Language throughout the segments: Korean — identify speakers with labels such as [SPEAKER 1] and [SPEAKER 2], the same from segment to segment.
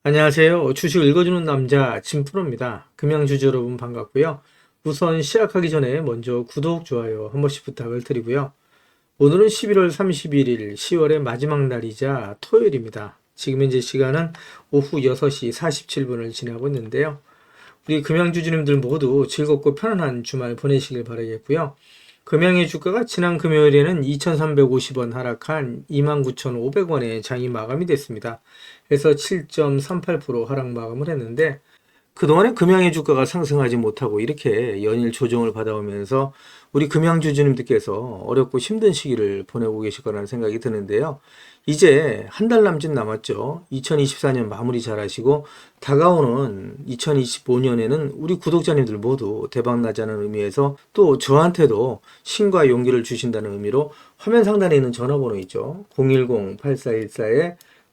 [SPEAKER 1] 안녕하세요. 주식 읽어주는 남자 진프로입니다. 금양주주 여러분 반갑고요. 우선 시작하기 전에 먼저 구독, 좋아요 한 번씩 부탁을 드리고요. 오늘은 11월 31일 10월의 마지막 날이자 토요일입니다. 지금 현재 시간은 오후 6시 47분을 지나고 있는데요. 우리 금양주주님들 모두 즐겁고 편안한 주말 보내시길 바라겠고요. 금양의 주가가 지난 금요일에는 2,350원 하락한 29,500원에 장이 마감이 됐습니다. 그래서 7.38% 하락 마감을 했는데 그동안에 금양의 주가가 상승하지 못하고 이렇게 연일 조정을 받아오면서 우리 금양주주님들께서 어렵고 힘든 시기를 보내고 계실 거라는 생각이 드는데요. 이제 한 달 남짓 남았죠. 2024년 마무리 잘 하시고 다가오는 2025년에는 우리 구독자님들 모두 대박나자는 의미에서 또 저한테도 신과 용기를 주신다는 의미로 화면 상단에 있는 전화번호 있죠.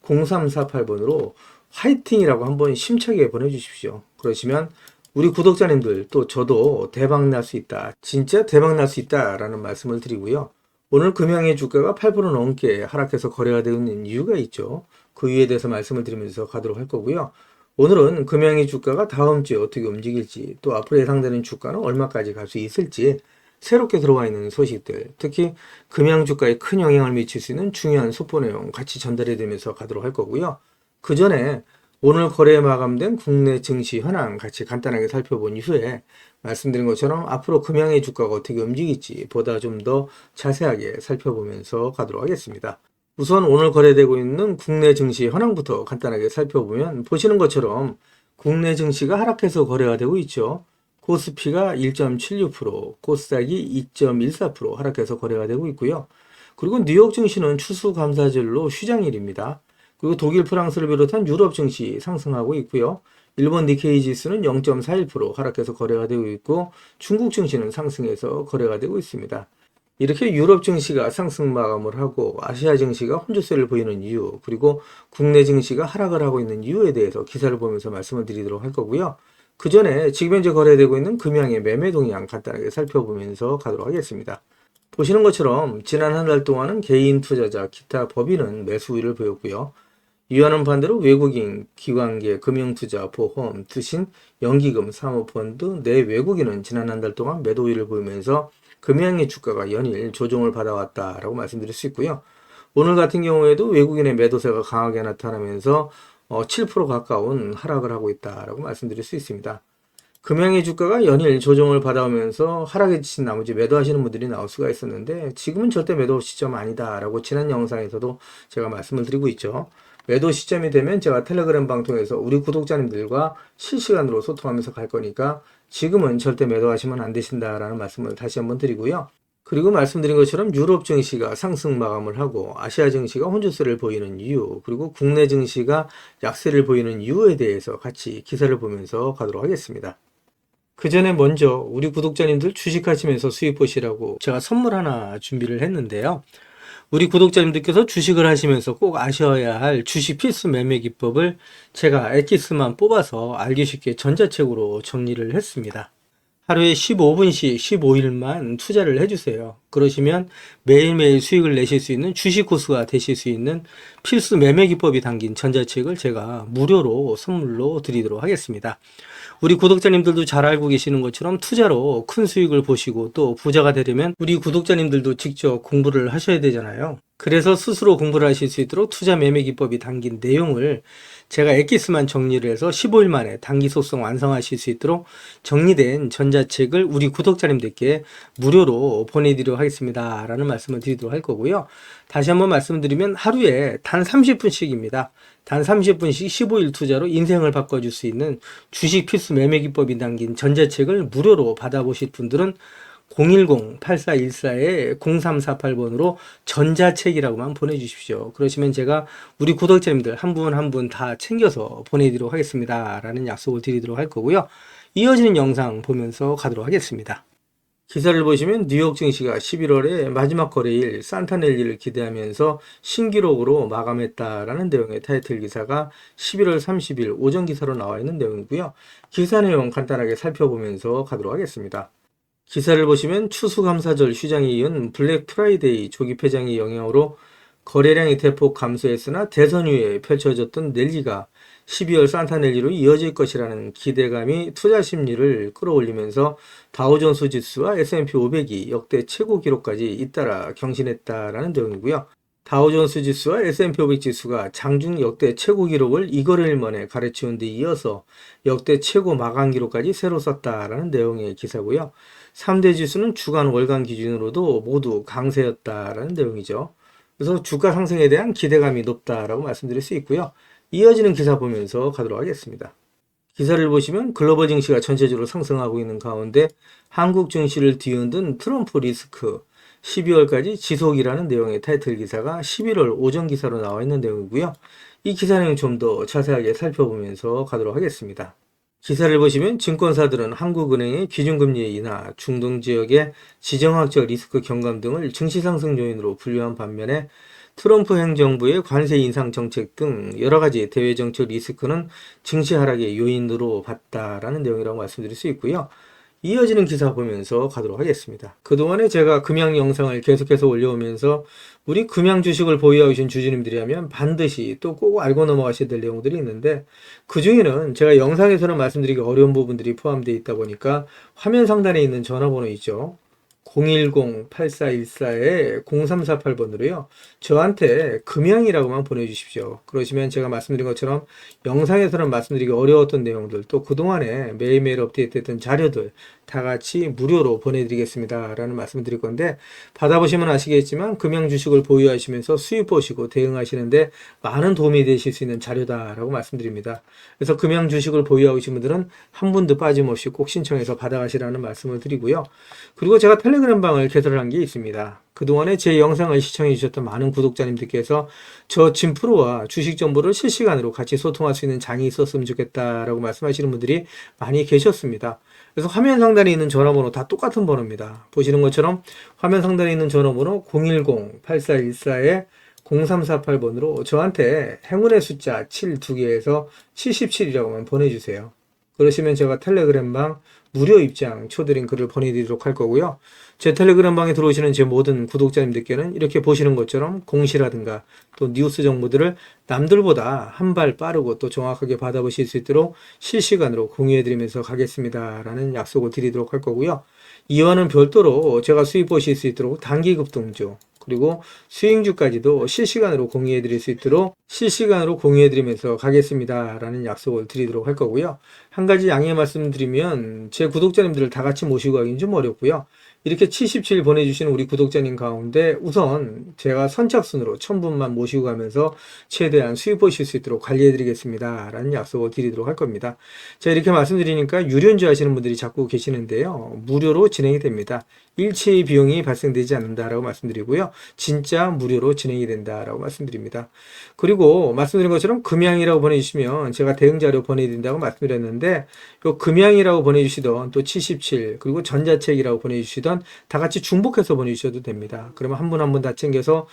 [SPEAKER 1] 010-8414-0348번으로 화이팅이라고 한번 심차게 보내주십시오. 그러시면 우리 구독자님들 또 저도 대박 날 수 있다. 진짜 대박 날 수 있다 라는 말씀을 드리고요. 오늘 금양의 주가가 8% 넘게 하락해서 거래가 되고 있는 이유가 있죠. 그 이유에 대해서 말씀을 드리면서 가도록 할 거고요. 오늘은 금양의 주가가 다음 주에 어떻게 움직일지 또 앞으로 예상되는 주가는 얼마까지 갈 수 있을지 새롭게 들어와 있는 소식들, 특히 금양 주가에 큰 영향을 미칠 수 있는 중요한 속보 내용 같이 전달해 드리면서 가도록 할 거고요. 그 전에 오늘 거래에 마감된 국내 증시 현황 같이 간단하게 살펴본 이후에 말씀드린 것처럼 앞으로 금양의 주가가 어떻게 움직일지 보다 좀 더 자세하게 살펴보면서 가도록 하겠습니다. 우선 오늘 거래되고 있는 국내 증시 현황부터 간단하게 살펴보면 보시는 것처럼 국내 증시가 하락해서 거래가 되고 있죠. 코스피가 1.76%, 코스닥이 2.14% 하락해서 거래가 되고 있고요. 그리고 뉴욕 증시는 추수감사절로 휴장일입니다. 그리고 독일, 프랑스를 비롯한 유럽 증시 상승하고 있고요. 일본 니케이 지수는 0.41% 하락해서 거래가 되고 있고 중국 증시는 상승해서 거래가 되고 있습니다. 이렇게 유럽 증시가 상승 마감을 하고 아시아 증시가 혼조세를 보이는 이유, 그리고 국내 증시가 하락을 하고 있는 이유에 대해서 기사를 보면서 말씀을 드리도록 할 거고요. 그 전에 지금 현재 거래되고 있는 금양의 매매 동향 간단하게 살펴보면서 가도록 하겠습니다. 보시는 것처럼 지난 한 달 동안은 개인 투자자, 기타 법인은 매수 우위를 보였고요. 이와는 반대로 외국인, 기관계, 금융투자, 보험, 투신, 연기금, 사모펀드, 내 외국인은 지난 한 달 동안 매도 우위를 보이면서 금양의 주가가 연일 조정을 받아왔다라고 말씀드릴 수 있고요. 오늘 같은 경우에도 외국인의 매도세가 강하게 나타나면서 7% 가까운 하락을 하고 있다라고 말씀드릴 수 있습니다. 금양의 주가가 연일 조정을 받아오면서 하락에 지친 나머지 매도하시는 분들이 나올 수가 있었는데 지금은 절대 매도 시점 아니다라고 지난 영상에서도 제가 말씀을 드리고 있죠. 매도 시점이 되면 제가 텔레그램 방통해서 우리 구독자님들과 실시간으로 소통하면서 갈 거니까 지금은 절대 매도하시면 안 되신다라는 말씀을 다시 한번 드리고요. 그리고 말씀드린 것처럼 유럽 증시가 상승 마감을 하고 아시아 증시가 혼조세를 보이는 이유, 그리고 국내 증시가 약세를 보이는 이유에 대해서 같이 기사를 보면서 가도록 하겠습니다. 그 전에 먼저 우리 구독자님들 주식하시면서 수익 보시라고 제가 선물 하나 준비를 했는데요. 우리 구독자님들께서 주식을 하시면서 꼭 아셔야 할 주식 필수 매매 기법을 제가 엑기스만 뽑아서 알기 쉽게 전자책으로 정리를 했습니다. 하루에 15분씩 15일만 투자를 해주세요. 그러시면 매일매일 수익을 내실 수 있는 주식 고수가 되실 수 있는 필수 매매 기법이 담긴 전자책을 제가 무료로 선물로 드리도록 하겠습니다. 우리 구독자님들도 잘 알고 계시는 것처럼 투자로 큰 수익을 보시고 또 부자가 되려면 우리 구독자님들도 직접 공부를 하셔야 되잖아요. 그래서 스스로 공부를 하실 수 있도록 투자 매매 기법이 담긴 내용을 제가 엑기스만 정리를 해서 15일 만에 단기 속성 완성하실 수 있도록 정리된 전자책을 우리 구독자님들께 무료로 보내드리도록 하겠습니다. 라는 말씀을 드리도록 할 거고요. 다시 한번 말씀드리면 하루에 단 30분씩입니다. 단 30분씩 15일 투자로 인생을 바꿔줄 수 있는 주식 필수 매매 기법이 담긴 전자책을 무료로 받아보실 분들은 010-8414-0348번으로 전자책이라고만 보내주십시오. 그러시면 제가 우리 구독자님들 한 분 한 분 다 챙겨서 보내드리도록 하겠습니다. 라는 약속을 드리도록 할 거고요. 이어지는 영상 보면서 가도록 하겠습니다. 기사를 보시면 뉴욕 증시가 11월에 마지막 거래일 산타넬리를 기대하면서 신기록으로 마감했다라는 내용의 타이틀 기사가 11월 30일 오전 기사로 나와 있는 내용이고요. 기사 내용 간단하게 살펴보면서 가도록 하겠습니다. 기사를 보시면 추수감사절 휴장에 이은 블랙 프라이데이 조기 폐장의 영향으로 거래량이 대폭 감소했으나 대선 이후에 펼쳐졌던 랠리가 12월 산타넬리로 이어질 것이라는 기대감이 투자 심리를 끌어올리면서 다우존스 지수와 S&P 500이 역대 최고 기록까지 잇따라 경신했다라는 내용이고요. 다우존스 지수와 S&P 500 지수가 장중 역대 최고 기록을 이거래일 만에 갈아치운 데 이어서 역대 최고 마감 기록까지 새로 썼다라는 내용의 기사고요. 3대 지수는 주간 월간 기준으로도 모두 강세였다라는 내용이죠. 그래서 주가 상승에 대한 기대감이 높다라고 말씀드릴 수 있고요. 이어지는 기사 보면서 가도록 하겠습니다. 기사를 보시면 글로벌 증시가 전체적으로 상승하고 있는 가운데 한국 증시를 뒤흔든 트럼프 리스크 12월까지 지속이라는 내용의 타이틀 기사가 11월 오전 기사로 나와 있는 내용이고요. 이 기사 내용 좀 더 자세하게 살펴보면서 가도록 하겠습니다. 기사를 보시면 증권사들은 한국은행의 기준금리 인하, 중동 지역의 지정학적 리스크 경감 등을 증시 상승 요인으로 분류한 반면에 트럼프 행정부의 관세 인상 정책 등 여러 가지 대외 정책 리스크는 증시 하락의 요인으로 봤다라는 내용이라고 말씀드릴 수 있고요. 이어지는 기사 보면서 가도록 하겠습니다. 그동안에 제가 금양 영상을 계속해서 올려오면서 우리 금양 주식을 보유하고 계신 주주님들이라면 반드시 또 꼭 알고 넘어가셔야 될 내용들이 있는데 그 중에는 제가 영상에서는 말씀드리기 어려운 부분들이 포함되어 있다 보니까 화면 상단에 있는 전화번호 있죠. 010-8414-0348번으로요. 저한테 금양이라고만 보내주십시오. 그러시면 제가 말씀드린 것처럼 영상에서는 말씀드리기 어려웠던 내용들 또 그동안에 매일매일 업데이트했던 자료들 다 같이 무료로 보내드리겠습니다. 라는 말씀을 드릴 건데 받아보시면 아시겠지만 금양 주식을 보유하시면서 수익 보시고 대응하시는데 많은 도움이 되실 수 있는 자료다라고 말씀드립니다. 그래서 금양 주식을 보유하고 계신 분들은 한 분도 빠짐없이 꼭 신청해서 받아가시라는 말씀을 드리고요. 그리고 제가 텔레그램 방을 개설한 게 있습니다. 그동안에 제 영상을 시청해 주셨던 많은 구독자님들께서 저 진프로와 주식 정보를 실시간으로 같이 소통할 수 있는 장이 있었으면 좋겠다라고 말씀하시는 분들이 많이 계셨습니다. 그래서 화면 상단에 있는 전화번호 다 똑같은 번호입니다. 보시는 것처럼 화면 상단에 있는 전화번호 010-8414-0348번으로 저한테 행운의 숫자 7 2개에서 77이라고만 보내주세요. 그러시면 제가 텔레그램방 무료 입장 초드링 글을 보내드리도록 할 거고요. 제 텔레그램 방에 들어오시는 제 모든 구독자님들께는 이렇게 보시는 것처럼 공시라든가 또 뉴스 정보들을 남들보다 한 발 빠르고 또 정확하게 받아보실 수 있도록 실시간으로 공유해드리면서 가겠습니다. 라는 약속을 드리도록 할 거고요. 이와는 별도로 제가 수익 보실 수 있도록 단기 급등주 그리고 수익주까지도 실시간으로 공유해드릴 수 있도록 실시간으로 공유해드리면서 가겠습니다. 라는 약속을 드리도록 할 거고요. 한 가지 양해 말씀드리면 제 구독자님들을 다 같이 모시고 가기는 좀 어렵고요. 이렇게 77 보내주시는 우리 구독자님 가운데 우선 제가 선착순으로 1000분만 모시고 가면서 최대한 수익 보실 수 있도록 관리해드리겠습니다. 라는 약속을 드리도록 할 겁니다. 제가 이렇게 말씀드리니까 유료인지 하시는 분들이 자꾸 계시는데요. 무료로 진행이 됩니다. 일체의 비용이 발생되지 않는다라고 말씀드리고요. 진짜 무료로 진행이 된다라고 말씀드립니다. 그리고 말씀드린 것처럼 금양이라고 보내주시면 제가 대응자료 보내드린다고 말씀드렸는데 요 금양이라고 보내주시던 또 77 그리고 전자책이라고 보내주시던 다 같이 중복해서 보내주셔도 됩니다. 그러면 한 분 한 분 다 챙겨서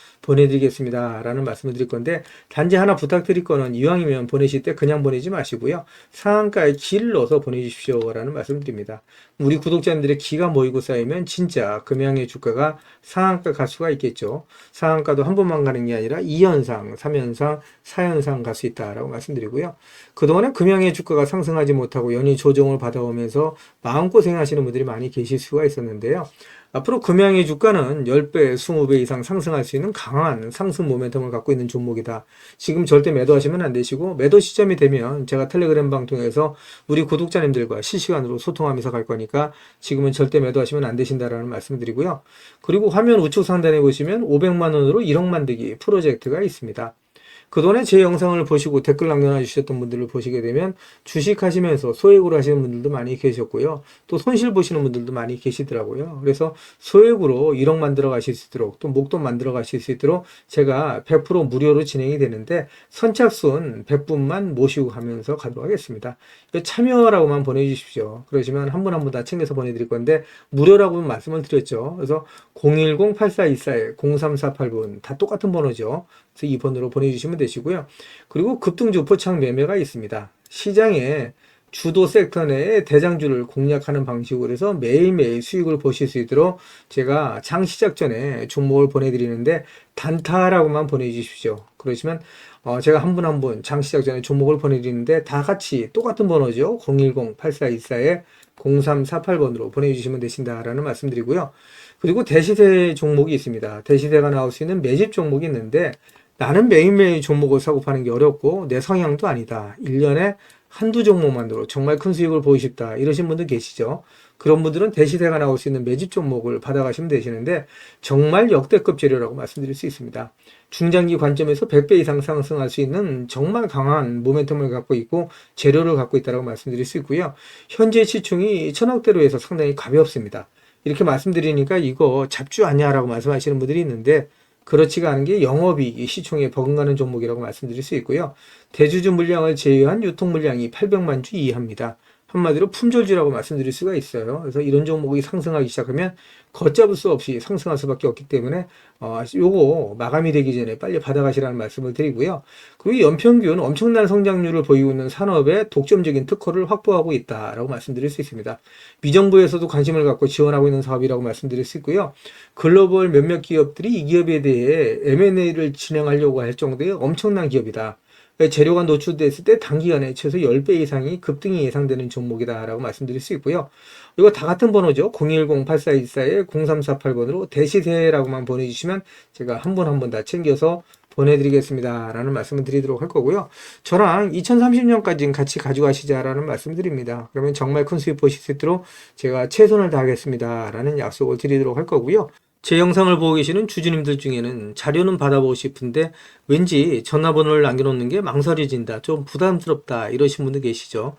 [SPEAKER 1] 보내드리겠습니다. 라는 말씀을 드릴 건데 단지 하나 부탁드릴 거는 이왕이면 보내실 때 그냥 보내지 마시고요. 상한가에 기를 넣어서 보내주십시오. 라는 말씀을 드립니다. 우리 구독자님들의 기가 모이고 쌓이면 진짜 금양의 주가가 상한가 갈 수가 있겠죠. 상한가도 한 번만 가는 게 아니라 2연상, 3연상, 4연상 갈 수 있다라고 말씀드리고요. 그동안에 금양의 주가가 상승하지 못하고 연일 조정을 받아오면서 마음고생 하시는 분들이 많이 계실 수가 있었는데요. 앞으로 금양의 주가는 10배, 20배 이상 상승할 수 있는 강한 상승 모멘텀을 갖고 있는 종목이다. 지금 절대 매도하시면 안 되시고 매도 시점이 되면 제가 텔레그램 방 통해서 우리 구독자님들과 실시간으로 소통하면서 갈 거니까 지금은 절대 매도하시면 안 되신다라는 말씀을 드리고요. 그리고 화면 우측 상단에 보시면 500만 원으로 1억 만들기 프로젝트가 있습니다. 그동안에 제 영상을 보시고 댓글 남겨주셨던 분들을 보시게 되면 주식하시면서 소액으로 하시는 분들도 많이 계셨고요. 또 손실 보시는 분들도 많이 계시더라고요. 그래서 소액으로 1억 만들어 가실 수 있도록 또 목돈 만들어 가실 수 있도록 제가 100% 무료로 진행이 되는데 선착순 100분만 모시고 가면서 가도록 하겠습니다. 참여라고만 보내주십시오. 그러시면 한 분 한 분 다 챙겨서 보내드릴 건데 무료라고 말씀을 드렸죠. 그래서 010-8424-0348번 다 똑같은 번호죠. 그래서 이 번호로 보내주시면 되시고요. 그리고 급등주 포착 매매가 있습니다. 시장에 주도 섹터 내에 대장주를 공략하는 방식으로 해서 매일매일 수익을 보실 수 있도록 제가 장 시작 전에 종목을 보내드리는데 단타라고만 보내주십시오. 그러시면 제가 한 분 한 분 장 시작 전에 종목을 보내드리는데 다 같이 똑같은 번호죠. 010-8424-0348번으로 보내주시면 되신다라는 말씀드리고요. 그리고 대시세 종목이 있습니다. 대시세가 나올 수 있는 매집 종목이 있는데 나는 매일매일 종목을 사고 파는 게 어렵고 내 성향도 아니다. 1년에 한두 종목만으로 정말 큰 수익을 보이고 싶다. 이러신 분들 계시죠. 그런 분들은 대시세가 나올 수 있는 매집 종목을 받아가시면 되시는데 정말 역대급 재료라고 말씀드릴 수 있습니다. 중장기 관점에서 100배 이상 상승할 수 있는 정말 강한 모멘텀을 갖고 있고 재료를 갖고 있다고 말씀드릴 수 있고요. 현재 시총이 천억대로 해서 상당히 가볍습니다. 이렇게 말씀드리니까 이거 잡주 아니야라고 말씀하시는 분들이 있는데 그렇지가 않은 게 영업이익이 시총에 버금가는 종목이라고 말씀드릴 수 있고요. 대주주 물량을 제외한 유통 물량이 800만 주 이하입니다. 한마디로 품절주라고 말씀드릴 수가 있어요. 그래서 이런 종목이 상승하기 시작하면 걷잡을 수 없이 상승할 수밖에 없기 때문에 요거 마감이 되기 전에 빨리 받아가시라는 말씀을 드리고요. 그리고 연평균 엄청난 성장률을 보이고 있는 산업에 독점적인 특허를 확보하고 있다라고 말씀드릴 수 있습니다. 미정부에서도 관심을 갖고 지원하고 있는 사업이라고 말씀드릴 수 있고요. 글로벌 몇몇 기업들이 이 기업에 대해 M&A를 진행하려고 할 정도의 엄청난 기업이다. 재료가 노출됐을 때 단기간에 최소 10배 이상이 급등이 예상되는 종목이다라고 말씀드릴 수 있고요. 이거 다 같은 번호죠. 010-8424-0348번으로 대시세라고만 보내주시면 제가 한 분 한 분 다 챙겨서 보내드리겠습니다. 라는 말씀을 드리도록 할 거고요. 저랑 2030년까지 같이 가져가시자라는 말씀 드립니다. 그러면 정말 큰 수익 보실 수 있도록 제가 최선을 다하겠습니다. 라는 약속을 드리도록 할 거고요. 제 영상을 보고 계시는 주주님들 중에는 자료는 받아보고 싶은데 왠지 전화번호를 남겨놓는 게 망설여진다, 좀 부담스럽다 이러신 분들 계시죠.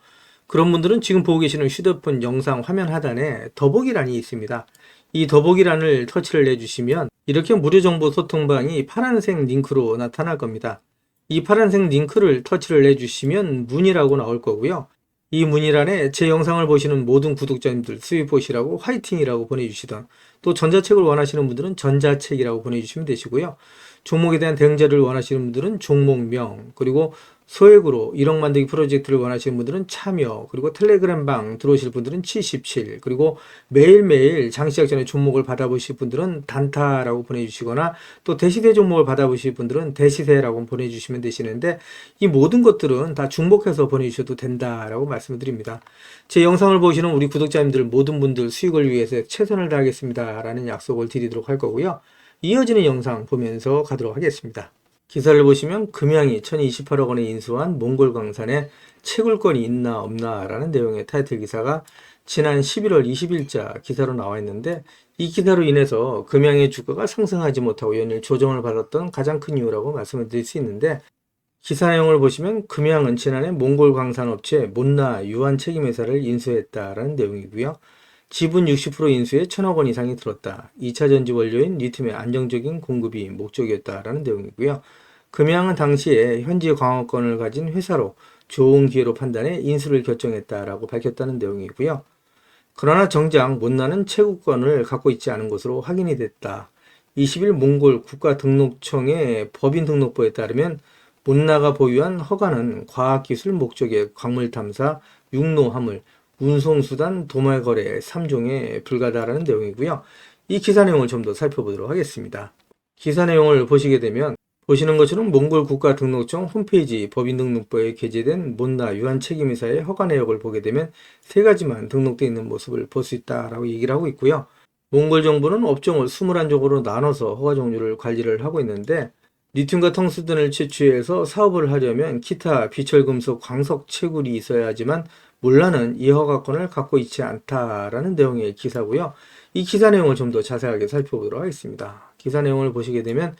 [SPEAKER 1] 그런 분들은 지금 보고 계시는 휴대폰 영상 화면 하단에 더보기란이 있습니다. 이 더보기란을 터치를 해주시면 이렇게 무료 정보 소통방이 파란색 링크로 나타날 겁니다. 이 파란색 링크를 터치를 해주시면 문의라고 나올 거고요. 이 문의란에 제 영상을 보시는 모든 구독자님들 수익 보시라고 화이팅이라고 보내주시던, 또 전자책을 원하시는 분들은 전자책이라고 보내주시면 되시고요. 종목에 대한 대응 자료를 원하시는 분들은 종목명, 그리고 소액으로 1억 만들기 프로젝트를 원하시는 분들은 참여, 그리고 텔레그램방 들어오실 분들은 77, 그리고 매일매일 장시작 전에 종목을 받아보실 분들은 단타라고 보내주시거나 또 대시세 종목을 받아보실 분들은 대시세라고 보내주시면 되시는데 이 모든 것들은 다 중복해서 보내주셔도 된다라고 말씀을 드립니다. 제 영상을 보시는 우리 구독자님들 모든 분들 수익을 위해서 최선을 다하겠습니다 라는 약속을 드리도록 할 거고요. 이어지는 영상 보면서 가도록 하겠습니다. 기사를 보시면 금양이 1028억 원에 인수한 몽골광산에 채굴권이 있나 없나 라는 내용의 타이틀 기사가 지난 11월 20일자 기사로 나와 있는데, 이 기사로 인해서 금양의 주가가 상승하지 못하고 연일 조정을 받았던 가장 큰 이유라고 말씀을 드릴 수 있는데, 기사 내용을 보시면 금양은 지난해 몽골 광산업체 몬나 유한 책임회사를 인수했다라는 내용이고요. 지분 60% 인수에 1,000억 원 이상이 들었다. 2차 전지 원료인 리튬의 안정적인 공급이 목적이었다라는 내용이고요. 금양은 당시에 현지 광업권을 가진 회사로 좋은 기회로 판단해 인수를 결정했다라고 밝혔다는 내용이고요. 그러나 정작 몬나는 채굴권을 갖고 있지 않은 것으로 확인이 됐다. 20일 몽골 국가등록청의 법인 등록부에 따르면 몬나가 보유한 허가는 과학기술 목적의 광물 탐사, 육로 화물, 운송수단, 도말거래 3종에 불과하다라는 내용이고요. 이 기사 내용을 좀 더 살펴보도록 하겠습니다. 기사 내용을 보시게 되면 보시는 것처럼 몽골 국가등록청 홈페이지 법인 등록부에 게재된 몬나 유한 책임회사의 허가 내역을 보게 되면 세 가지만 등록되어 있는 모습을 볼 수 있다라고 얘기를 하고 있고요. 몽골 정부는 업종을 21종으로 나눠서 허가 종류를 관리를 하고 있는데, 리튬과 텅스텐을 채취해서 사업을 하려면 기타 비철금속 광석 채굴이 있어야 하지만 몰라는 이 허가권을 갖고 있지 않다라는 내용의 기사고요. 이 기사 내용을 좀 더 자세하게 살펴보도록 하겠습니다. 기사 내용을 보시게 되면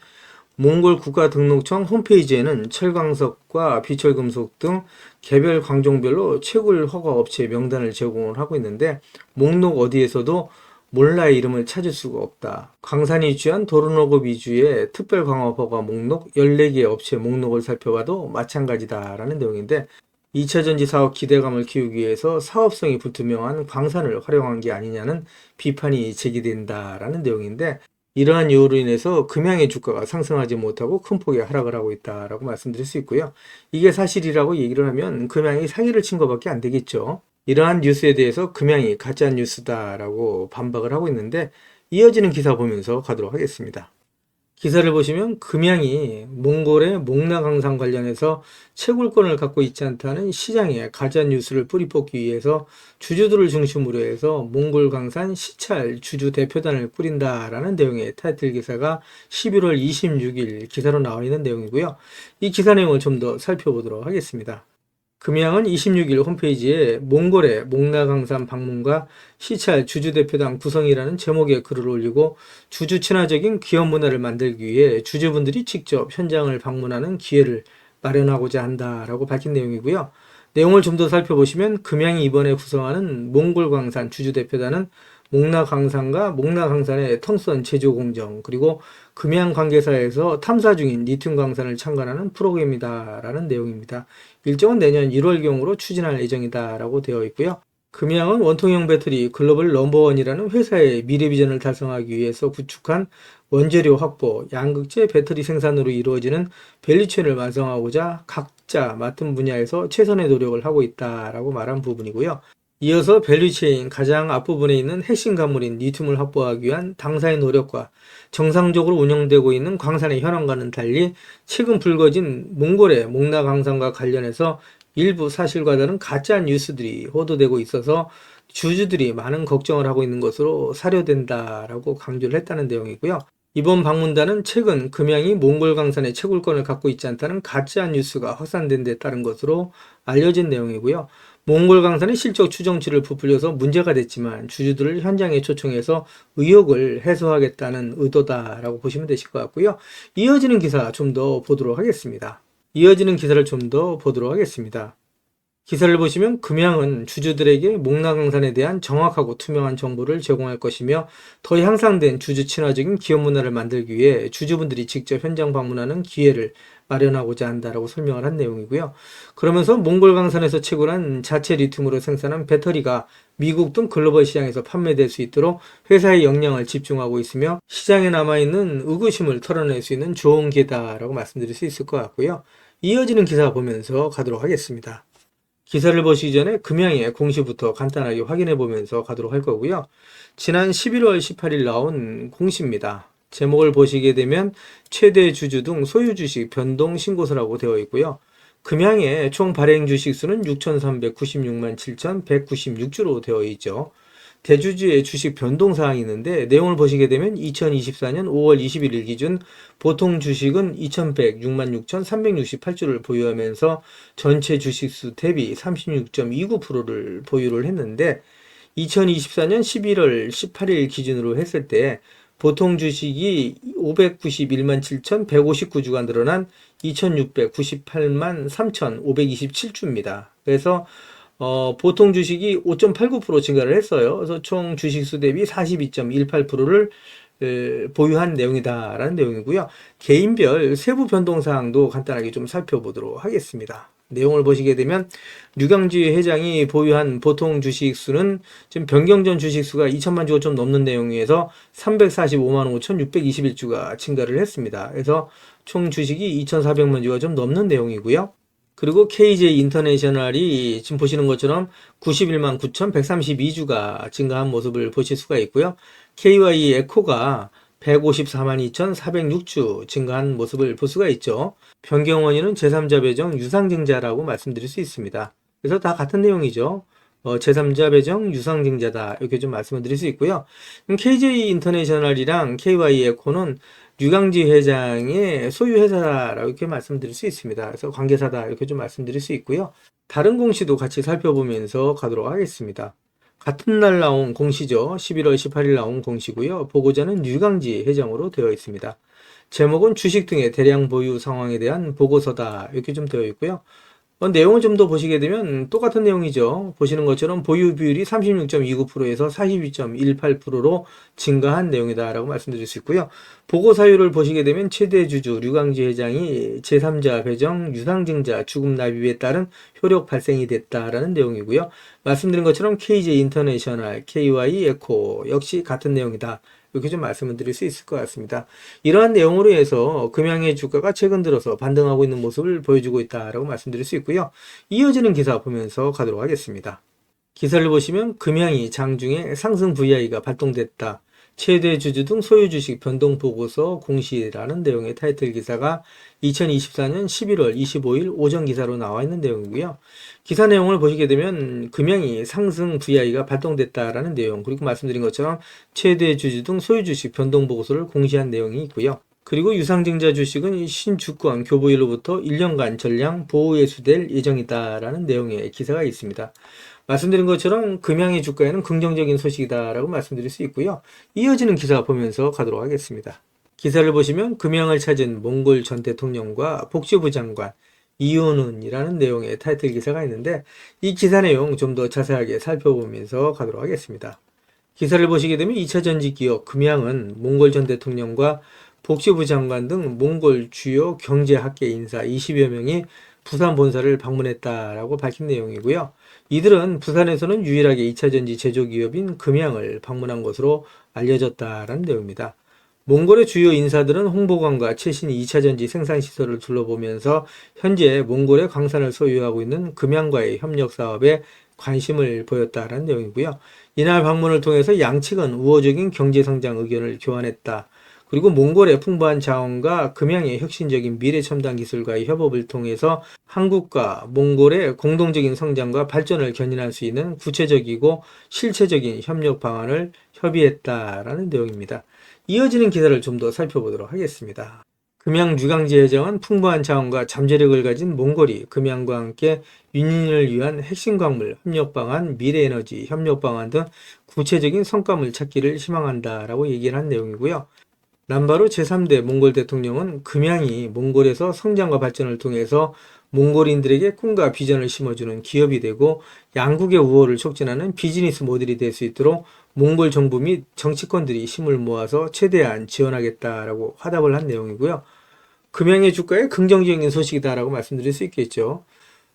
[SPEAKER 1] 몽골 국가등록청 홈페이지에는 철광석과 비철금속 등 개별 광종별로 채굴 허가 업체 명단을 제공을 하고 있는데, 목록 어디에서도 몰라의 이름을 찾을 수가 없다. 광산이 취한 도르노급 위주의 특별광업허가 목록 14개 업체 목록을 살펴봐도 마찬가지다라는 내용인데, 2차전지 사업 기대감을 키우기 위해서 사업성이 불투명한 광산을 활용한 게 아니냐는 비판이 제기된다라는 내용인데, 이러한 이유로 인해서 금양의 주가가 상승하지 못하고 큰 폭의 하락을 하고 있다라고 말씀드릴 수 있고요. 이게 사실이라고 얘기를 하면 금양이 사기를 친 것밖에 안 되겠죠. 이러한 뉴스에 대해서 금양이 가짜 뉴스다라고 반박을 하고 있는데 이어지는 기사 보면서 가도록 하겠습니다. 기사를 보시면 금양이 몽골의 목나강산 관련해서 채굴권을 갖고 있지 않다는 시장에 가짜 뉴스를 뿌리 뽑기 위해서 주주들을 중심으로 해서 몽골 강산 시찰 주주 대표단을 꾸린다라는 내용의 타이틀 기사가 11월 26일 기사로 나와 있는 내용이고요. 이 기사 내용을 좀 더 살펴보도록 하겠습니다. 금양은 26일 홈페이지에 몽골의 목나강산 방문과 시찰 주주대표단 구성이라는 제목의 글을 올리고 주주 친화적인 기업 문화를 만들기 위해 주주분들이 직접 현장을 방문하는 기회를 마련하고자 한다라고 밝힌 내용이고요. 내용을 좀 더 살펴보시면 금양이 이번에 구성하는 몽골광산 주주대표단은 목나강산과 목나강산의 통선 제조 공정 그리고 금양 관계사에서 탐사 중인 리튬 광산을 참관하는 프로그램이다라는 내용입니다. 일정은 내년 1월경으로 추진할 예정이다라고 되어 있고요. 금양은 원통형 배터리 글로벌 넘버원이라는 회사의 미래 비전을 달성하기 위해서 구축한 원재료 확보, 양극재 배터리 생산으로 이루어지는 밸류체인을 완성하고자 각자 맡은 분야에서 최선의 노력을 하고 있다라고 말한 부분이고요. 이어서 밸류체인 가장 앞부분에 있는 핵심 간물인 리튬을 확보하기 위한 당사의 노력과 정상적으로 운영되고 있는 광산의 현황과는 달리 최근 불거진 몽골의 목나강산과 관련해서 일부 사실과 다른 가짜 뉴스들이 호도되고 있어서 주주들이 많은 걱정을 하고 있는 것으로 사료된다라고 강조를 했다는 내용이고요. 이번 방문단은 최근 금양이 몽골 강산의 채굴권을 갖고 있지 않다는 가짜 뉴스가 확산된 데 따른 것으로 알려진 내용이고요. 몽골 강산의 실적 추정치를 부풀려서 문제가 됐지만 주주들을 현장에 초청해서 의혹을 해소하겠다는 의도다라고 보시면 되실 것 같고요. 이어지는 기사 좀 더 보도록 하겠습니다. 기사를 보시면 금양은 주주들에게 목나강산에 대한 정확하고 투명한 정보를 제공할 것이며 더 향상된 주주 친화적인 기업 문화를 만들기 위해 주주분들이 직접 현장 방문하는 기회를 마련하고자 한다라고 설명을 한 내용이고요. 그러면서 몽골 강산에서 채굴한 자체 리튬으로 생산한 배터리가 미국 등 글로벌 시장에서 판매될 수 있도록 회사의 역량을 집중하고 있으며 시장에 남아있는 의구심을 털어낼 수 있는 좋은 기회다라고 말씀드릴 수 있을 것 같고요. 이어지는 기사 보면서 가도록 하겠습니다. 기사를 보시기 전에 금양의 공시부터 간단하게 확인해 보면서 가도록 할 거고요. 지난 11월 18일 나온 공시입니다. 제목을 보시게 되면 최대 주주 등 소유 주식 변동 신고서라고 되어 있고요. 금양의 총 발행 주식 수는 6,396만 7,196주로 되어 있죠. 대주주의 주식 변동 사항이 있는데 내용을 보시게 되면 2024년 5월 21일 기준 보통 주식은 2,106만 6,368주를 보유하면서 전체 주식수 대비 36.29%를 보유를 했는데 2024년 11월 18일 기준으로 했을 때 보통 주식이 591만 7,159주가 늘어난 2,698만 3,527주입니다. 그래서 보통 주식이 5.89% 증가를 했어요. 그래서 총 주식수 대비 42.18%를 보유한 내용이다라는 내용이고요. 개인별 세부 변동 사항도 간단하게 좀 살펴보도록 하겠습니다. 내용을 보시게 되면 류강지 회장이 보유한 보통 주식 수는 지금 변경 전 주식 수가 2천만 주가 좀 넘는 내용에서 345만 5,621주가 증가를 했습니다. 그래서 총 주식이 2,400만 주가 좀 넘는 내용이고요. 그리고 KJ 인터내셔널이 지금 보시는 것처럼 91만 9,132주가 증가한 모습을 보실 수가 있고요. KY 에코가 154만 2,406주 증가한 모습을 볼 수가 있죠. 변경 원인은 제3자 배정 유상증자라고 말씀드릴 수 있습니다. 그래서 다 같은 내용이죠. 제3자 배정 유상증자다 이렇게 좀 말씀을 드릴 수 있고요. KJ 인터내셔널이랑 KY 에코는 류강지 회장의 소유 회사라고 이렇게 말씀드릴 수 있습니다. 그래서 관계사다 이렇게 좀 말씀드릴 수 있고요. 다른 공시도 같이 살펴보면서 가도록 하겠습니다. 같은 날 나온 공시죠. 11월 18일 나온 공시고요. 보고자는 류강지 회장으로 되어 있습니다. 제목은 주식 등의 대량 보유 상황에 대한 보고서다 이렇게 좀 되어 있고요. 내용을 좀 더 보시게 되면 똑같은 내용이죠. 보시는 것처럼 보유 비율이 36.29%에서 42.18%로 증가한 내용이다라고 말씀드릴 수 있고요. 보고 사유를 보시게 되면 최대 주주 류강지 회장이 제3자 배정 유상증자 주금 납입에 따른 효력 발생이 됐다라는 내용이고요. 말씀드린 것처럼 KJ 인터내셔널, KY 에코 역시 같은 내용이다. 이렇게 좀 말씀을 드릴 수 있을 것 같습니다. 이러한 내용으로 해서 금양의 주가가 최근 들어서 반등하고 있는 모습을 보여주고 있다라고 말씀드릴 수 있고요. 이어지는 기사 보면서 가도록 하겠습니다. 기사를 보시면 금양이 장중에 상승 VI가 발동됐다. 최대 주주 등 소유 주식 변동 보고서 공시라는 내용의 타이틀 기사가 2024년 11월 25일 오전 기사로 나와 있는 내용이고요. 기사 내용을 보시게 되면 금양이 상승 VI가 발동됐다라는 내용, 그리고 말씀드린 것처럼 최대 주주 등 소유 주식 변동 보고서를 공시한 내용이 있고요. 그리고 유상증자 주식은 신주권 교부일로부터 1년간 전량 보호 예수될 예정이다라는 내용의 기사가 있습니다. 말씀드린 것처럼 금양의 주가에는 긍정적인 소식이다라고 말씀드릴 수 있고요. 이어지는 기사 보면서 가도록 하겠습니다. 기사를 보시면 금양을 찾은 몽골 전 대통령과 복지부 장관 이혼은이라는 내용의 타이틀 기사가 있는데, 이 기사 내용 좀 더 자세하게 살펴보면서 가도록 하겠습니다. 기사를 보시게 되면 2차전지 기업 금양은 몽골 전 대통령과 복지부 장관 등 몽골 주요 경제학계 인사 20여 명이 부산 본사를 방문했다라고 밝힌 내용이고요. 이들은 부산에서는 유일하게 2차전지 제조기업인 금양을 방문한 것으로 알려졌다라는 내용입니다. 몽골의 주요 인사들은 홍보관과 최신 2차전지 생산시설을 둘러보면서 현재 몽골의 광산을 소유하고 있는 금양과의 협력 사업에 관심을 보였다라는 내용이고요. 이날 방문을 통해서 양측은 우호적인 경제성장 의견을 교환했다. 그리고 몽골의 풍부한 자원과 금양의 혁신적인 미래첨단 기술과의 협업을 통해서 한국과 몽골의 공동적인 성장과 발전을 견인할 수 있는 구체적이고 실체적인 협력 방안을 협의했다라는 내용입니다. 이어지는 기사를 좀 더 살펴보도록 하겠습니다. 금양 유강지 예정은 풍부한 자원과 잠재력을 가진 몽골이 금양과 함께 윤인을 위한 핵심 광물 협력 방안, 미래에너지 협력 방안 등 구체적인 성과물 찾기를 희망한다라고 얘기를 한 내용이고요. 남바루 제3대 몽골 대통령은 금양이 몽골에서 성장과 발전을 통해서 몽골인들에게 꿈과 비전을 심어주는 기업이 되고 양국의 우호를 촉진하는 비즈니스 모델이 될 수 있도록 몽골 정부 및 정치권들이 힘을 모아서 최대한 지원하겠다라고 화답을 한 내용이고요. 금양의 주가에 긍정적인 소식이다라고 말씀드릴 수 있겠죠.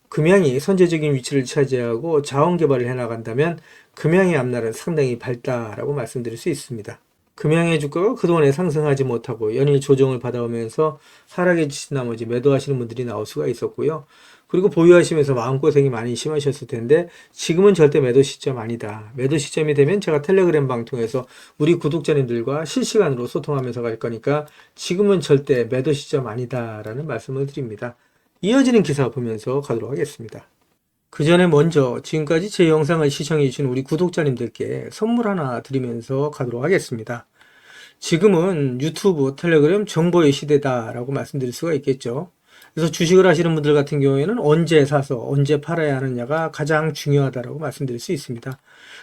[SPEAKER 1] 금양이 선제적인 위치를 차지하고 자원 개발을 해나간다면 금양의 앞날은 상당히 밝다라고 말씀드릴 수 있습니다. 금양의 주가가 그동안에 상승하지 못하고 연일 조정을 받아오면서 하락에 지친 나머지 매도하시는 분들이 나올 수가 있었고요. 그리고 보유하시면서 마음고생이 많이 심하셨을 텐데 지금은 절대 매도 시점 아니다. 매도 시점이 되면 제가 텔레그램 방 통해서 우리 구독자님들과 실시간으로 소통하면서 갈 거니까 지금은 절대 매도 시점 아니다라는 말씀을 드립니다. 이어지는 기사 보면서 가도록 하겠습니다. 그 전에 먼저 지금까지 제 영상을 시청해 주신 우리 구독자님들께 선물 하나 드리면서 가도록 하겠습니다. 지금은 유튜브, 텔레그램 정보의 시대다라고 말씀드릴 수가 있겠죠. 그래서 주식을 하시는 분들 같은 경우에는 언제 사서 언제 팔아야 하느냐가 가장 중요하다라고 말씀드릴 수 있습니다.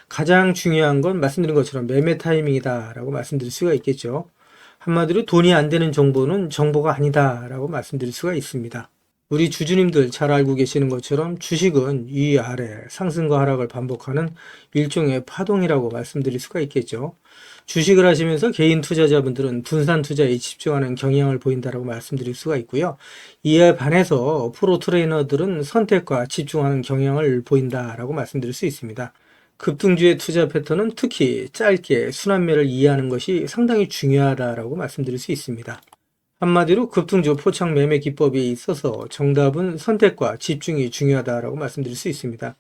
[SPEAKER 1] 가장 중요한 건 말씀드린 것처럼 매매 타이밍이다라고 말씀드릴 수가 있겠죠. 한마디로 돈이 안 되는 정보는 정보가 아니다라고 말씀드릴 수가 있습니다. 우리 주주님들 잘 알고 계시는 것처럼 주식은 위아래 상승과 하락을 반복하는 일종의 파동이라고 말씀드릴 수가 있겠죠. 주식을 하시면서 개인 투자자분들은 분산 투자에 집중하는 경향을 보인다라고 말씀드릴 수가 있고요. 이에 반해서 프로 트레이너들은 선택과 집중하는 경향을 보인다라고 말씀드릴 수 있습니다. 급등주의 투자 패턴은 특히 짧게 순환매를 이해하는 것이 상당히 중요하다라고 말씀드릴 수 있습니다. 한마디로 급등주 포착 매매 기법에 있어서 정답은 선택과 집중이 중요하다라고 말씀드릴 수 있습니다.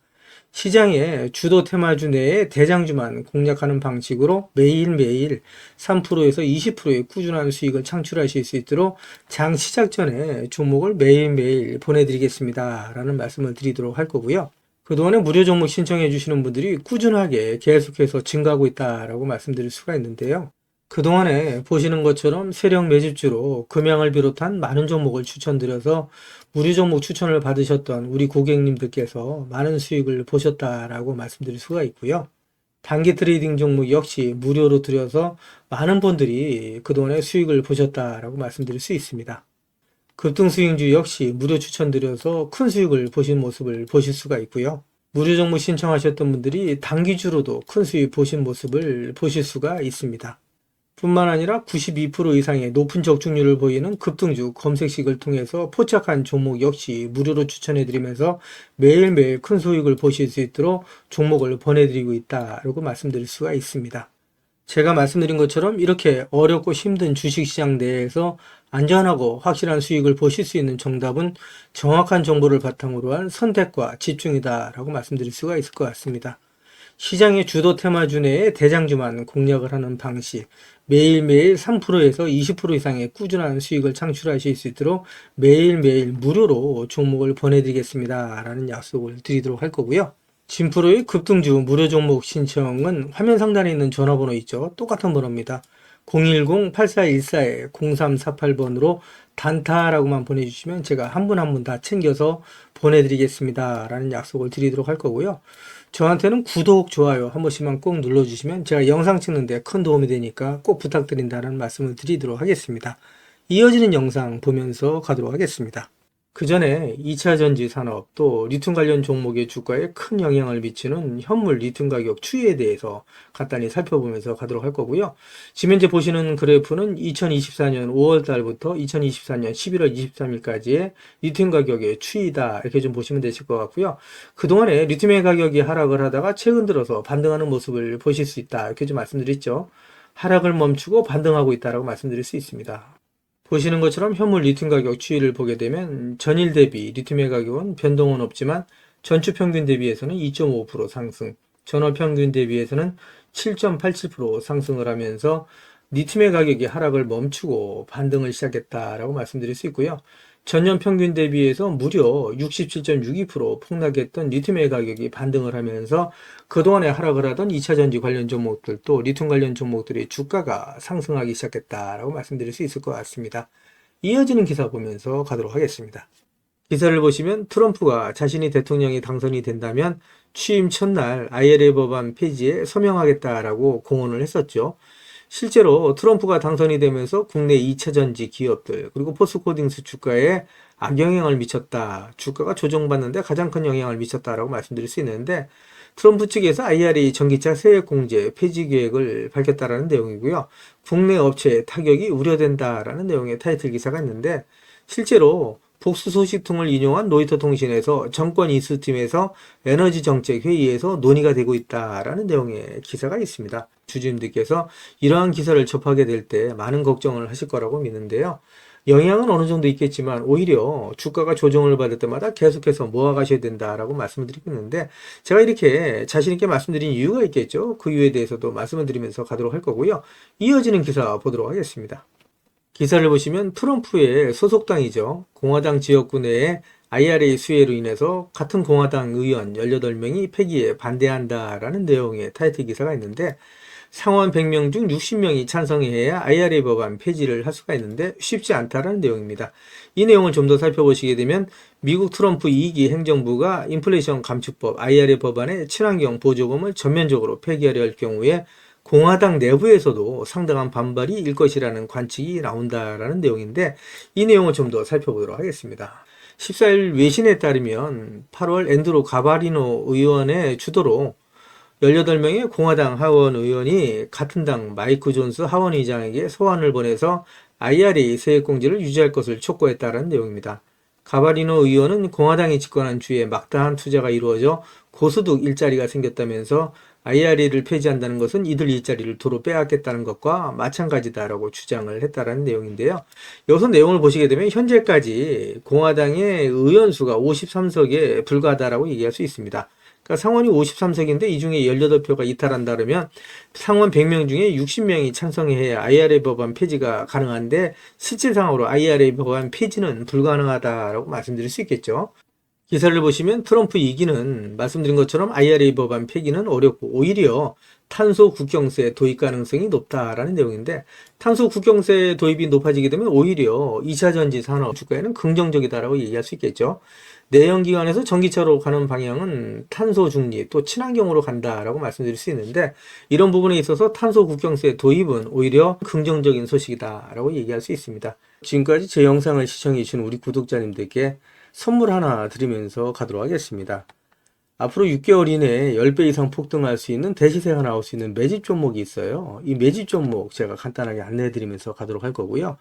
[SPEAKER 1] 시장의 주도 테마주 내에 대장주만 공략하는 방식으로 매일매일 3%에서 20%의 꾸준한 수익을 창출하실 수 있도록 장 시작 전에 종목을 매일매일 보내드리겠습니다 라는 말씀을 드리도록 할 거고요. 그동안에 무료 종목 신청해 주시는 분들이 꾸준하게 계속해서 증가하고 있다라고 말씀드릴 수가 있는데요. 그동안에 보시는 것처럼 세력 매집주로 금양을 비롯한 많은 종목을 추천드려서 무료 종목 추천을 받으셨던 우리 고객님들께서 많은 수익을 보셨다라고 말씀드릴 수가 있고요. 단기 트레이딩 종목 역시 무료로 드려서 많은 분들이 그동안에 수익을 보셨다라고 말씀드릴 수 있습니다. 급등 수익주 역시 무료 추천드려서 큰 수익을 보신 모습을 보실 수가 있고요. 무료 종목 신청하셨던 분들이 단기주로도 큰 수익 보신 모습을 보실 수가 있습니다. 뿐만 아니라 92% 이상의 높은 적중률을 보이는 급등주 검색식을 통해서 포착한 종목 역시 무료로 추천해드리면서 매일매일 큰 수익을 보실 수 있도록 종목을 보내드리고 있다라고 말씀드릴 수가 있습니다. 제가 말씀드린 것처럼 이렇게 어렵고 힘든 주식시장 내에서 안전하고 확실한 수익을 보실 수 있는 정답은 정확한 정보를 바탕으로 한 선택과 집중이다 라고 말씀드릴 수가 있을 것 같습니다. 시장의 주도 테마주 내에 대장주만 공략을 하는 방식, 매일매일 3%에서 20% 이상의 꾸준한 수익을 창출하실 수 있도록 매일매일 무료로 종목을 보내드리겠습니다 라는 약속을 드리도록 할 거고요. 진프로의 급등주 무료 종목 신청은 화면 상단에 있는 전화번호 있죠. 똑같은 번호입니다. 010-8414-0348번으로 단타라고만 보내주시면 제가 한 분 한 분 다 챙겨서 보내드리겠습니다 라는 약속을 드리도록 할 거고요. 저한테는 구독, 좋아요 한 번씩만 꼭 눌러주시면 제가 영상 찍는데 큰 도움이 되니까 꼭 부탁드린다는 말씀을 드리도록 하겠습니다. 이어지는 영상 보면서 가도록 하겠습니다. 그 전에 2차 전지 산업 또 리튬 관련 종목의 주가에 큰 영향을 미치는 현물 리튬 가격 추이에 대해서 간단히 살펴보면서 가도록 할 거고요. 지금 현재 보시는 그래프는 2024년 5월 달부터 2024년 11월 23일까지의 리튬 가격의 추이다 이렇게 좀 보시면 되실 것 같고요. 그동안에 리튬의 가격이 하락을 하다가 최근 들어서 반등하는 모습을 보실 수 있다 이렇게 좀 말씀드렸죠. 하락을 멈추고 반등하고 있다라고 말씀드릴 수 있습니다. 보시는 것처럼 현물 리튬 가격 추이를 보게 되면 전일 대비 리튬의 가격은 변동은 없지만 전주 평균 대비해서는 2.5% 상승, 전월 평균 대비해서는 7.87% 상승을 하면서 리튬의 가격이 하락을 멈추고 반등을 시작했다라고 말씀드릴 수 있고요. 전년 평균 대비해서 무려 67.62% 폭락했던 리튬의 가격이 반등을 하면서 그동안에 하락을 하던 2차 전지 관련 종목들 또 리튬 관련 종목들의 주가가 상승하기 시작했다라고 말씀드릴 수 있을 것 같습니다. 이어지는 기사 보면서 가도록 하겠습니다. 기사를 보시면 트럼프가 자신이 대통령이 당선이 된다면 취임 첫날 IRA 법안 폐지에 서명하겠다라고 공언을 했었죠. 실제로 트럼프가 당선이 되면서 국내 2차전지 기업들 그리고 포스코딩스 주가에 악영향을 미쳤다. 주가가 조정받는데 가장 큰 영향을 미쳤다라고 말씀드릴 수 있는데 트럼프 측에서 IRA 전기차 세액공제 폐지 계획을 밝혔다라는 내용이고요. 국내 업체에 타격이 우려된다라는 내용의 타이틀 기사가 있는데 실제로 복수 소식통을 인용한 로이터 통신에서 정권 인수팀에서 에너지 정책 회의에서 논의가 되고 있다라는 내용의 기사가 있습니다. 주주님들께서 이러한 기사를 접하게 될 때 많은 걱정을 하실 거라고 믿는데요. 영향은 어느 정도 있겠지만 오히려 주가가 조정을 받을 때마다 계속해서 모아가셔야 된다라고 말씀을 드리고 있는데 제가 이렇게 자신있게 말씀드린 이유가 있겠죠. 그 이유에 대해서도 말씀을 드리면서 가도록 할 거고요. 이어지는 기사 보도록 하겠습니다. 기사를 보시면 트럼프의 소속당이죠. 공화당 지역구 내에 IRA 수혜로 인해서 같은 공화당 의원 18명이 폐기에 반대한다라는 내용의 타이틀 기사가 있는데 상원 100명 중 60명이 찬성해야 IRA 법안 폐지를 할 수가 있는데 쉽지 않다라는 내용입니다. 이 내용을 좀 더 살펴보시게 되면 미국 트럼프 2기 행정부가 인플레이션 감축법 IRA 법안의 친환경 보조금을 전면적으로 폐기하려 할 경우에 공화당 내부에서도 상당한 반발이 일 것이라는 관측이 나온다라는 내용인데 이 내용을 좀 더 살펴보도록 하겠습니다. 14일 외신에 따르면 8월 앤드루 가바리노 의원의 주도로 18명의 공화당 하원 의원이 같은 당 마이크 존스 하원 의장에게 소환을 보내서 IRA 세액공제를 유지할 것을 촉구했다는 내용입니다. 가바리노 의원은 공화당이 집권한 주에 막다한 투자가 이루어져 고소득 일자리가 생겼다면서 IRA를 폐지한다는 것은 이들 일자리를 도로 빼앗겠다는 것과 마찬가지다라고 주장을 했다는 내용인데요. 여기서 내용을 보시게 되면 현재까지 공화당의 의원 수가 53석에 불과하다라고 얘기할 수 있습니다. 그러니까 상원이 53석인데 이 중에 18표가 이탈한다 그러면 상원 100명 중에 60명이 찬성해야 IRA 법안 폐지가 가능한데 실질상으로 IRA 법안 폐지는 불가능하다라고 말씀드릴 수 있겠죠. 기사를 보시면 트럼프 2기는 말씀드린 것처럼 IRA 법안 폐기는 어렵고 오히려 탄소 국경세 도입 가능성이 높다라는 내용인데 탄소 국경세 도입이 높아지게 되면 오히려 2차 전지 산업 주가에는 긍정적이다라고 얘기할 수 있겠죠. 내연기관에서 전기차로 가는 방향은 탄소 중립 또 친환경으로 간다라고 말씀드릴 수 있는데 이런 부분에 있어서 탄소 국경세 도입은 오히려 긍정적인 소식이다라고 얘기할 수 있습니다. 지금까지 제 영상을 시청해 주신 우리 구독자님들께 선물 하나 드리면서 가도록 하겠습니다. 앞으로 6개월 이내에 10배 이상 폭등할 수 있는 대시세가 나올 수 있는 매집 종목이 있어요. 이 매집 종목 제가 간단하게 안내해 드리면서 가도록 할 거고요.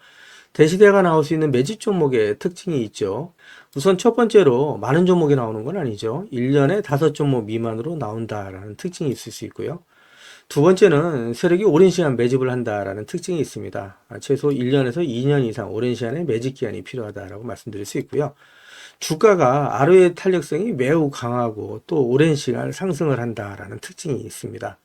[SPEAKER 1] 대시세가 나올 수 있는 매집 종목의 특징이 있죠. 우선 첫 번째로 많은 종목이 나오는 건 아니죠. 1년에 5종목 미만으로 나온다라는 특징이 있을 수 있고요. 두 번째는 세력이 오랜 시간 매집을 한다라는 특징이 있습니다. 최소 1년에서 2년 이상 오랜 시간의 매집 기간이 필요하다라고 말씀드릴 수 있고요. 주가가 ROE 탄력성이 매우 강하고 또 오랜 시간 상승을 한다라는 특징이 있습니다.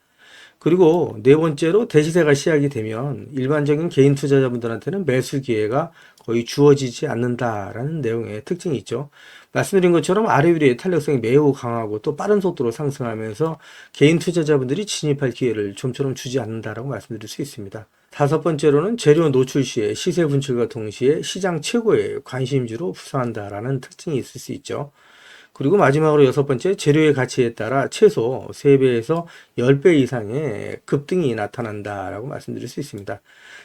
[SPEAKER 1] 그리고 네 번째로 대시세가 시작이 되면 일반적인 개인 투자자분들한테는 매수 기회가 거의 주어지지 않는다라는 내용의 특징이 있죠. 말씀드린 것처럼 ROE의 탄력성이 매우 강하고 또 빠른 속도로 상승하면서 개인 투자자분들이 진입할 기회를 좀처럼 주지 않는다라고 말씀드릴 수 있습니다. 다섯 번째로는 재료 노출 시에 시세 분출과 동시에 시장 최고의 관심주로 부상한다라는 특징이 있을 수 있죠. 그리고 마지막으로 여섯 번째, 재료의 가치에 따라 최소 3배에서 10배 이상의 급등이 나타난다라고 말씀드릴 수 있습니다.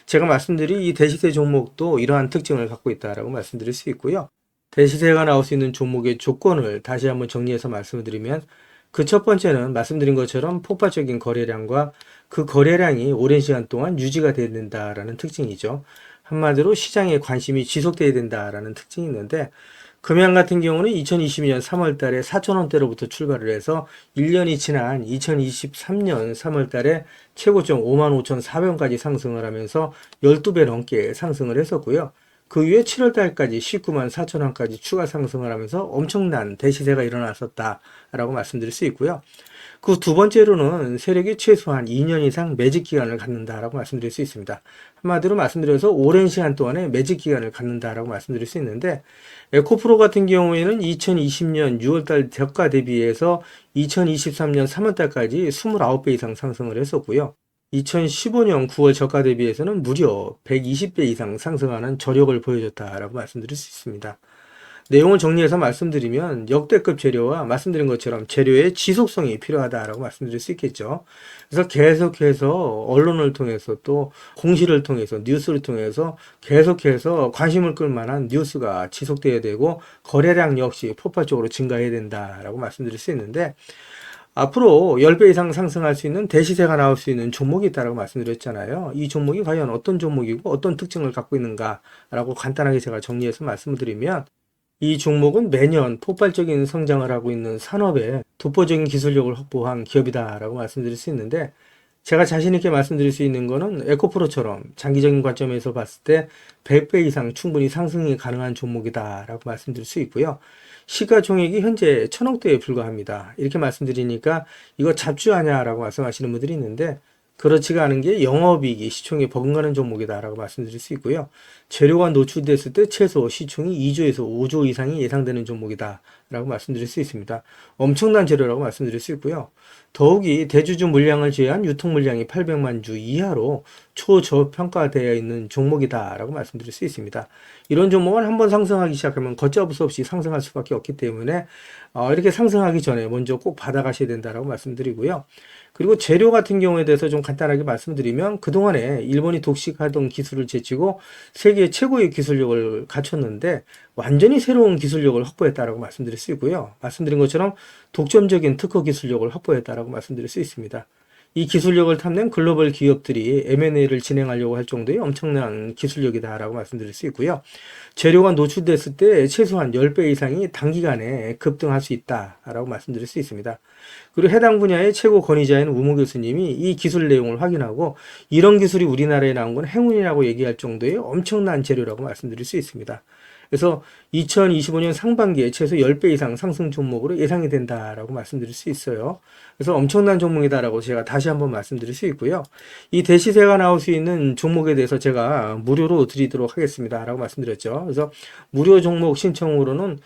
[SPEAKER 1] 제가 말씀드린 이 대시세 종목도 이러한 특징을 갖고 있다라고 말씀드릴 수 있고요. 대시세가 나올 수 있는 종목의 조건을 다시 한번 정리해서 말씀을 드리면 그 첫 번째는 말씀드린 것처럼 폭발적인 거래량과 그 거래량이 오랜 시간 동안 유지가 돼야 된다라는 특징이죠. 한마디로 시장에 관심이 지속돼야 된다라는 특징이 있는데 금양 같은 경우는 2022년 3월 달에 4,000원대로부터 출발을 해서 1년이 지난 2023년 3월 달에 최고점 55,400원까지 상승을 하면서 12배 넘게 상승을 했었고요. 그 후에 7월 달까지 194,000원까지 추가 상승을 하면서 엄청난 대시세가 일어났었다라고 말씀드릴 수 있고요. 그 두 번째로는 세력이 최소한 2년 이상 매집 기간을 갖는다라고 말씀드릴 수 있습니다. 한마디로 말씀드려서 오랜 시간 동안에 매집 기간을 갖는다라고 말씀드릴 수 있는데 에코프로 같은 경우에는 2020년 6월달 저가 대비해서 2023년 3월달까지 29배 이상 상승을 했었고요. 2015년 9월 저가 대비해서는 무려 120배 이상 상승하는 저력을 보여줬다라고 말씀드릴 수 있습니다. 내용을 정리해서 말씀드리면 역대급 재료와 말씀드린 것처럼 재료의 지속성이 필요하다라고 말씀드릴 수 있겠죠. 그래서 계속해서 언론을 통해서 또 공시를 통해서 뉴스를 통해서 계속해서 관심을 끌 만한 뉴스가 지속돼야 되고 거래량 역시 폭발적으로 증가해야 된다라고 말씀드릴 수 있는데 앞으로 10배 이상 상승할 수 있는 대시세가 나올 수 있는 종목이 있다고 말씀드렸잖아요. 이 종목이 과연 어떤 종목이고 어떤 특징을 갖고 있는가라고 간단하게 제가 정리해서 말씀을 드리면 이 종목은 매년 폭발적인 성장을 하고 있는 산업에 독보적인 기술력을 확보한 기업이다라고 말씀드릴 수 있는데 제가 자신 있게 말씀드릴 수 있는 거는 에코프로처럼 장기적인 관점에서 봤을 때 100배 이상 충분히 상승이 가능한 종목이다라고 말씀드릴 수 있고요. 시가총액이 현재 1,000억대에 불과합니다. 이렇게 말씀드리니까 이거 잡주하냐라고 말씀하시는 분들이 있는데 그렇지가 않은 게 영업이익이 시총에 버금가는 종목이다라고 말씀드릴 수 있고요. 재료가 노출됐을 때 최소 시총이 2조에서 5조 이상이 예상되는 종목이다라고 말씀드릴 수 있습니다. 엄청난 재료라고 말씀드릴 수 있고요. 더욱이 대주주 물량을 제외한 유통 물량이 800만 주 이하로 초저평가되어 있는 종목이다라고 말씀드릴 수 있습니다. 이런 종목은 한번 상승하기 시작하면 걷잡을 수 없이 상승할 수밖에 없기 때문에 이렇게 상승하기 전에 먼저 꼭 받아가셔야 된다라고 말씀드리고요. 그리고 재료 같은 경우에 대해서 좀 간단하게 말씀드리면 그동안에 일본이 독식하던 기술을 제치고 세계 최고의 기술력을 갖췄는데 완전히 새로운 기술력을 확보했다라고 말씀드릴 수 있고요. 말씀드린 것처럼 독점적인 특허 기술력을 확보했다라고 말씀드릴 수 있습니다. 이 기술력을 탐낸 글로벌 기업들이 M&A를 진행하려고 할 정도의 엄청난 기술력이다라고 말씀드릴 수 있고요. 재료가 노출됐을 때 최소한 10배 이상이 단기간에 급등할 수 있다라고 말씀드릴 수 있습니다. 그리고 해당 분야의 최고 권위자인 우모 교수님이 이 기술 내용을 확인하고 이런 기술이 우리나라에 나온 건 행운이라고 얘기할 정도의 엄청난 재료라고 말씀드릴 수 있습니다. 그래서 2025년 상반기에 최소 10배 이상 상승 종목으로 예상이 된다라고 말씀드릴 수 있어요. 그래서 엄청난 종목이다라고 제가 다시 한번 말씀드릴 수 있고요. 이 대시세가 나올 수 있는 종목에 대해서 제가 무료로 드리도록 하겠습니다. 라고 말씀드렸죠. 그래서 무료 종목 신청으로는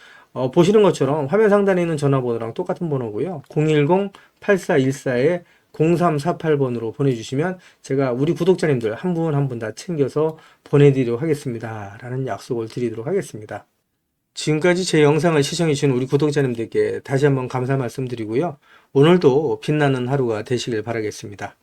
[SPEAKER 1] 보시는 것처럼 화면 상단에 있는 전화번호랑 똑같은 번호고요. 010-8414에 0348번으로 보내주시면 제가 우리 구독자님들 한 분 한 분 다 챙겨서 보내드리도록 하겠습니다. 라는 약속을 드리도록 하겠습니다. 지금까지 제 영상을 시청해주신 우리 구독자님들께 다시 한번 감사 말씀드리고요. 오늘도 빛나는 하루가 되시길 바라겠습니다.